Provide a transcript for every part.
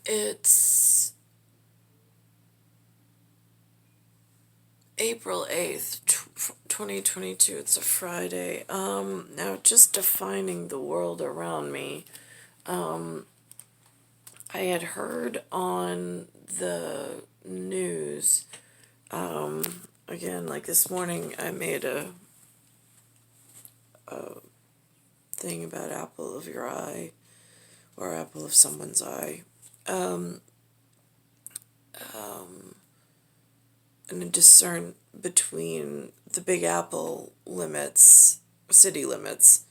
It's April 8th, 2022. It's a Friday. Now just defining the world around me. I had heard on the news, again, like this morning, I made a thing about apple of your eye or apple of someone's eye. And to discern between the Big Apple limits, city limits,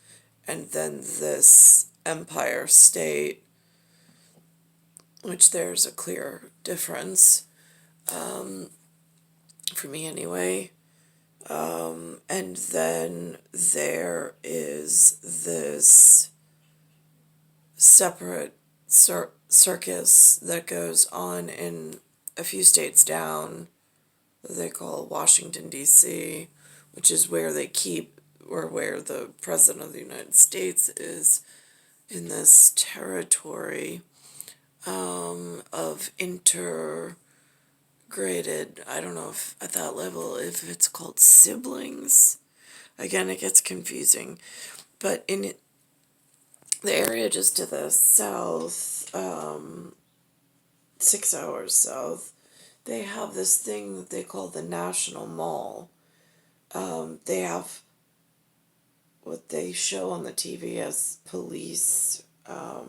and then this empire state, which there's a clear difference, for me anyway. And then there is this separate circus that goes on in a few states down that they call Washington, D.C., which is where they keep, or where the President of the United States is in this territory of integrated, I don't know if at that level, if it's called siblings. Again, it gets confusing. But in the area just to the south, 6 hours south, they have this thing that they call the National Mall. They have what they show on the TV as police. But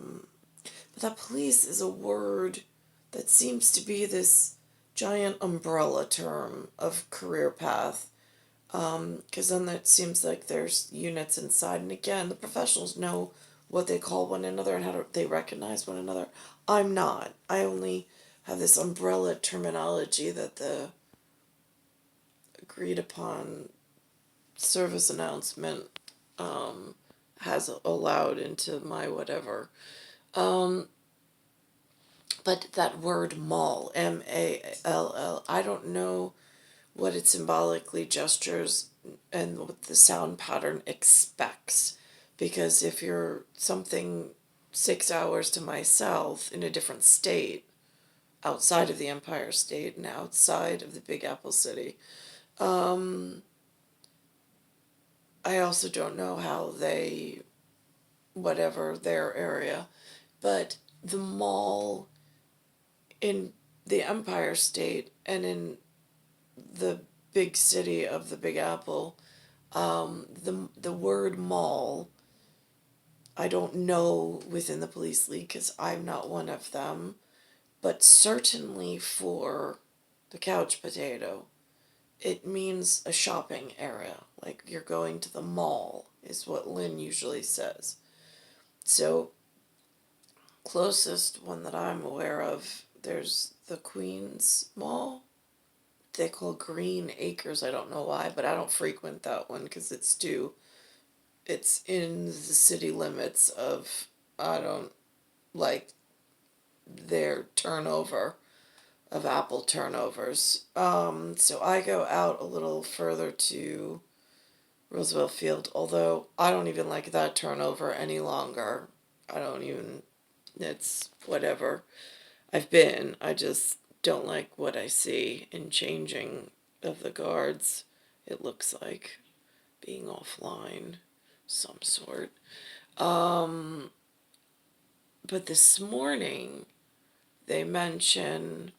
that police is a word that seems to be this giant umbrella term of career path. Because then it seems like there's units inside. And again, the professionals know what they call one another and how they recognize one another. I'm not. I only have this umbrella terminology that the agreed upon service announcement has allowed into my whatever. But that word mall, Mall, I don't know what it symbolically gestures and what the sound pattern expects. Because if you're something 6 hours to my south in a different state, outside of the Empire State and outside of the Big Apple City, I also don't know how they, whatever their area, but the mall in the Empire State and in the big city of the Big Apple, the word mall, I don't know within the police league because I'm not one of them, but certainly for the couch potato, it means a shopping area. Like you're going to the mall, is what Lynn usually says. So, closest one that I'm aware of, there's the Queens Mall. They call Green Acres. I don't know why, but I don't frequent that one because it's in the city limits of, I don't like their turnover of apple turnovers. So I go out a little further to Roosevelt Field, although I don't even like that turnover any longer. I don't even, it's whatever. I just don't like what I see in changing of the guards. It looks like being offline, some sort. But this morning, they mention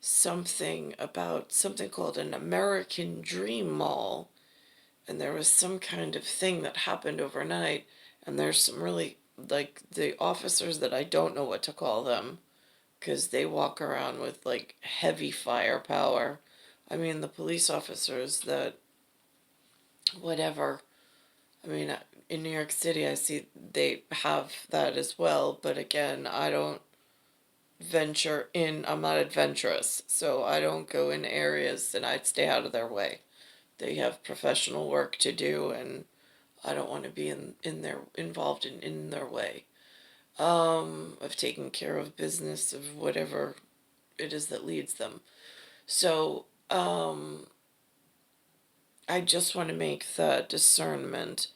something about something called an American Dream Mall, and there was some kind of thing that happened overnight, and there's some really, like, the officers that I don't know what to call them, because they walk around with, like, heavy firepower. I mean, the police officers that, whatever, I mean, in New York City, I see they have that as well, but again, I don't venture in, I'm not adventurous, so I don't go in areas and I stay out of their way. They have professional work to do, and I don't want to be in their involved in their way of taking care of business of whatever it is that leads them. So I just want to make the discernment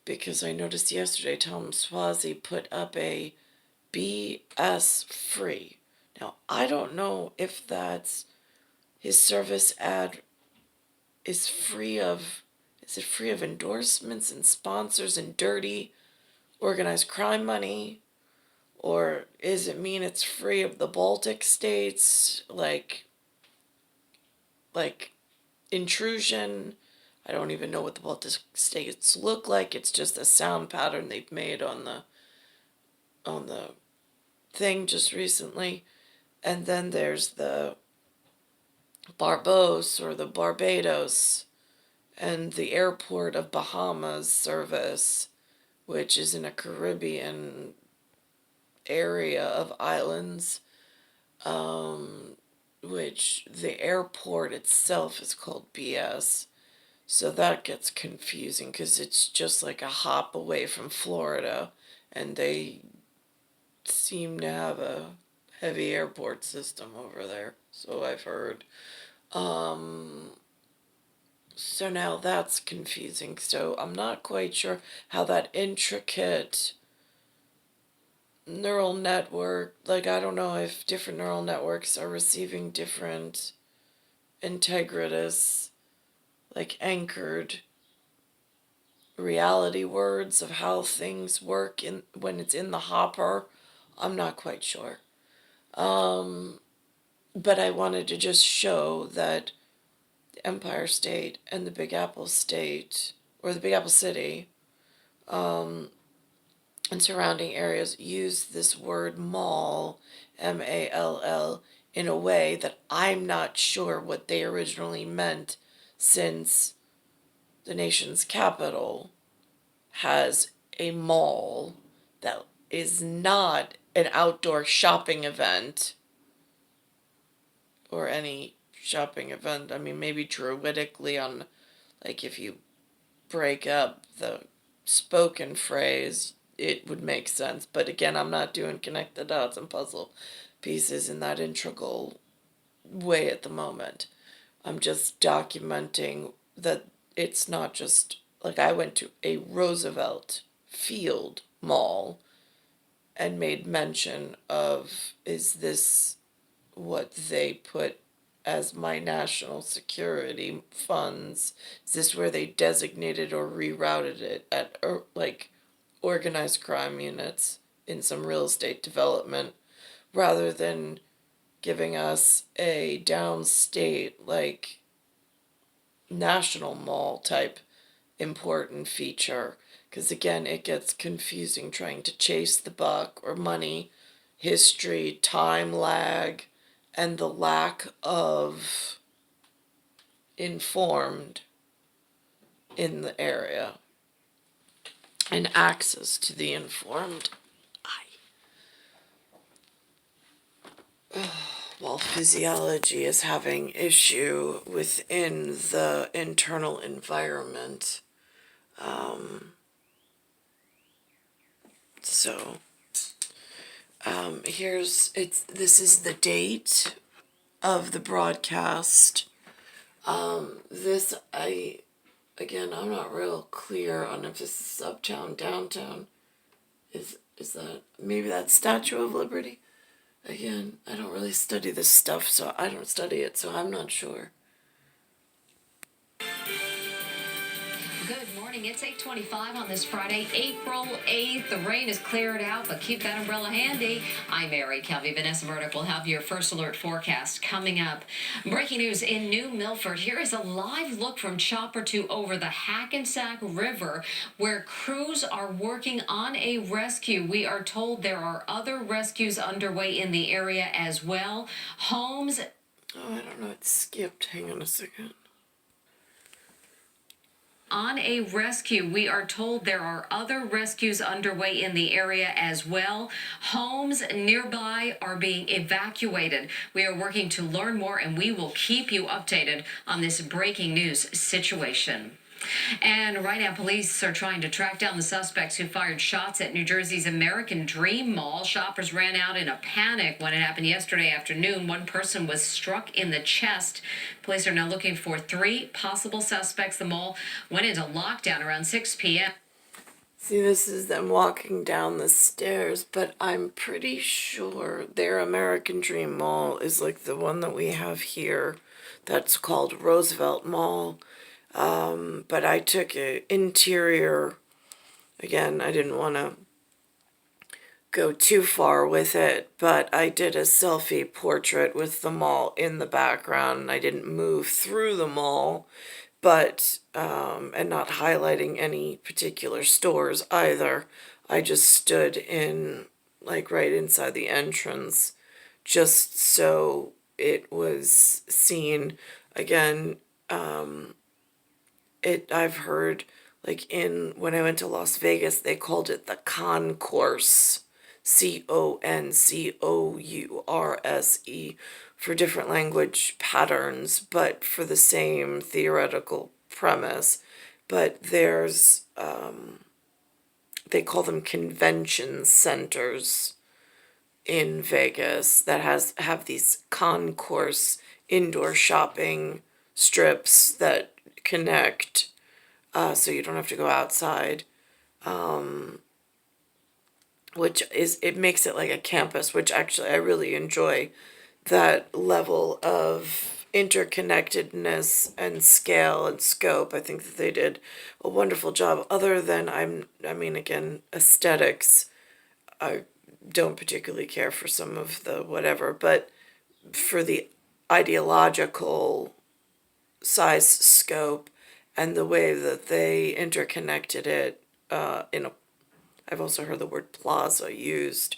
because I noticed yesterday Tom Swazi put up a BS free. Now, I don't know if that's his service ad is free of, is it free of endorsements and sponsors and dirty organized crime money? Or is it mean it's free of the Baltic states, like intrusion? I don't even know what the Baltic states look like. It's just a sound pattern they've made on the thing just recently. And then there's the Barbos or the Barbados and the airport of Bahamas service, which is in a Caribbean area of islands, which the airport itself is called BS. So that gets confusing because it's just like a hop away from Florida, and they seem to have a heavy airport system over there, so I've heard. So now that's confusing. So I'm not quite sure how that intricate neural network, like, I don't know if different neural networks are receiving different integritous, like, anchored reality words of how things work in when it's in the hopper. I'm not quite sure. But I wanted to just show that the Empire State and the Big Apple State, or the Big Apple City, and surrounding areas use this word mall, MALL, in a way that I'm not sure what they originally meant, since the nation's capital has a mall that is not an outdoor shopping event or any shopping event. I mean, maybe druidically on, like, if you break up the spoken phrase, it would make sense. But again, I'm not doing connect the dots and puzzle pieces in that integral way at the moment. I'm just documenting that it's not just like I went to a Roosevelt Field mall and made mention of, is this what they put as my national security funds? Is this where they designated or rerouted it at, or like organized crime units in some real estate development, rather than giving us a downstate, like, national mall type important feature? Because again, it gets confusing trying to chase the buck or money, history, time lag, and the lack of informed in the area and access to the informed. While physiology is having issue within the internal environment. So this is the date of the broadcast. I'm not real clear on if this is uptown, downtown. Is that, maybe that's Statue of Liberty? Again, I don't really study this stuff, so I don't study it, so I'm not sure. Good morning. It's 8:25 on this Friday, April 8th. The rain is cleared out, but keep that umbrella handy. I'm Mary Kelvy. Vanessa Burdick will have your first alert forecast coming up. Breaking news in New Milford. Here is a live look from Chopper 2 over the Hackensack River, where crews are working on a rescue. We are told there are other rescues underway in the area as well. Homes. Oh, I don't know. It skipped. Hang on a second. On a rescue. We are told there are other rescues underway in the area as well. Homes nearby are being evacuated. We are working to learn more, and we will keep you updated on this breaking news situation. And right now, police are trying to track down the suspects who fired shots at New Jersey's American Dream Mall. Shoppers ran out in a panic when it happened yesterday afternoon. One person was struck in the chest. Police are now looking for 3 possible suspects. The mall went into lockdown around 6 p.m. See, this is them walking down the stairs, but I'm pretty sure their American Dream Mall is like the one that we have here that's called Roosevelt Mall. But I took a interior, again, I didn't want to go too far with it, but I did a selfie portrait with the mall in the background. I didn't move through the mall, but and not highlighting any particular stores either. I just stood in like right inside the entrance just so it was seen. Again, I've heard like in when I went to Las Vegas they called it the concourse, Concourse, for different language patterns but for the same theoretical premise. But there's they call them convention centers in Vegas that have these concourse indoor shopping strips that connect, so you don't have to go outside, which is, it makes it like a campus, which actually I really enjoy that level of interconnectedness and scale and scope. I think that they did a wonderful job. Other than I mean, again, aesthetics, I don't particularly care for some of the whatever, but for the ideological size, scope, and the way that they interconnected it, in a, I've also heard the word plaza used.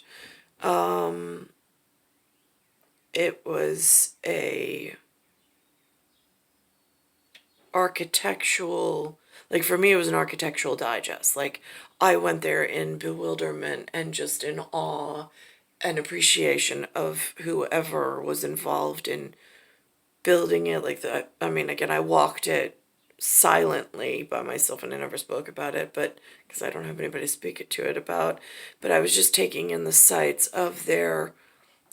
It was a architectural, like for me it was an architectural digest. Like I went there in bewilderment and just in awe and appreciation of whoever was involved in building it. Like I mean, again, I walked it silently by myself and I never spoke about it, but because I don't have anybody to speak it to it about. But I was just taking in the sights of their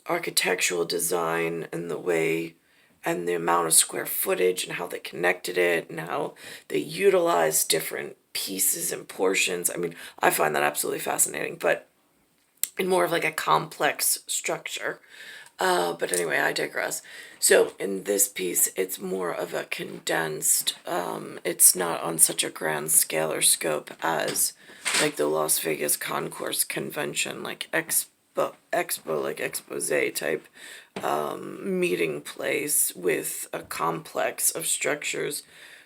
architectural design and the way and the amount of square footage and how they connected it and how they utilized different pieces and portions. I mean, I find that absolutely fascinating, but in more of like a complex structure. But anyway, I digress. So in this piece, it's more of a condensed, it's not on such a grand scale or scope as like the Las Vegas Concourse Convention, like expo, like expose type meeting place with a complex of structures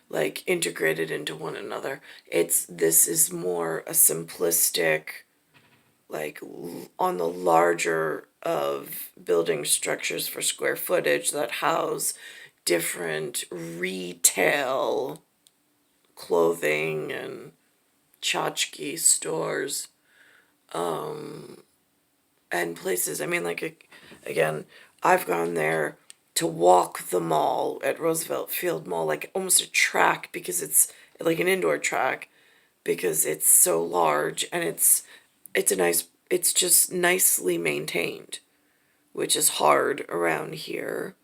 like integrated into one another. This is more a simplistic, like on the larger of building structures for square footage that house different retail clothing and tchotchke stores, and places. I mean, like, again, I've gone there to walk the mall at Roosevelt Field Mall, like almost a track, because it's like an indoor track because it's so large and it's a nice, it's just nicely maintained, which is hard around here.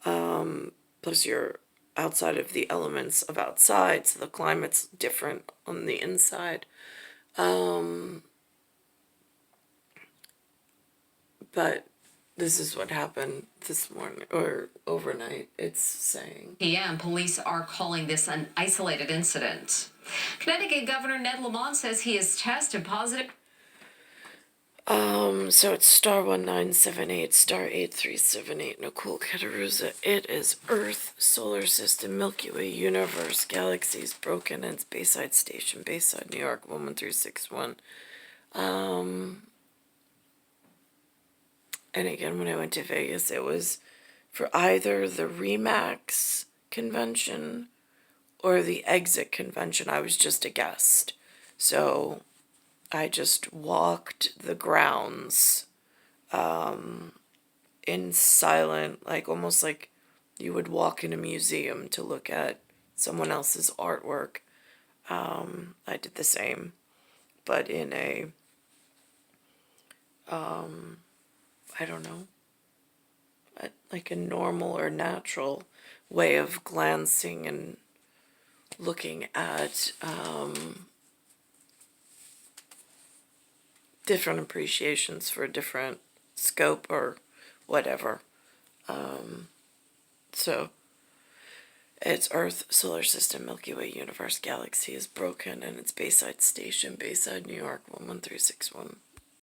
Plus you're outside of the elements of outside, so the climate's different on the inside. But this is what happened this morning or overnight, it's saying. PM, police are calling this an isolated incident. Connecticut Governor Ned Lamont says he has tested positive. So it's star 1978, star 8378, Nicole, Cattaruzza. It is Earth, Solar System, Milky Way, Universe, Galaxies, Broken Ends, Bayside Station, Bayside, New York, 11361. And again, when I went to Vegas, it was for either the Remax convention or the Exit convention. I was just a guest. So I just walked the grounds in silent, like almost like you would walk in a museum to look at someone else's artwork. I did the same, but in a, I don't know, like a normal or natural way of glancing and looking at different appreciations for different scope or whatever. So it's Earth, Solar System, Milky Way, Universe, Galaxy is broken, and it's Bayside Station, Bayside, New York, 11361.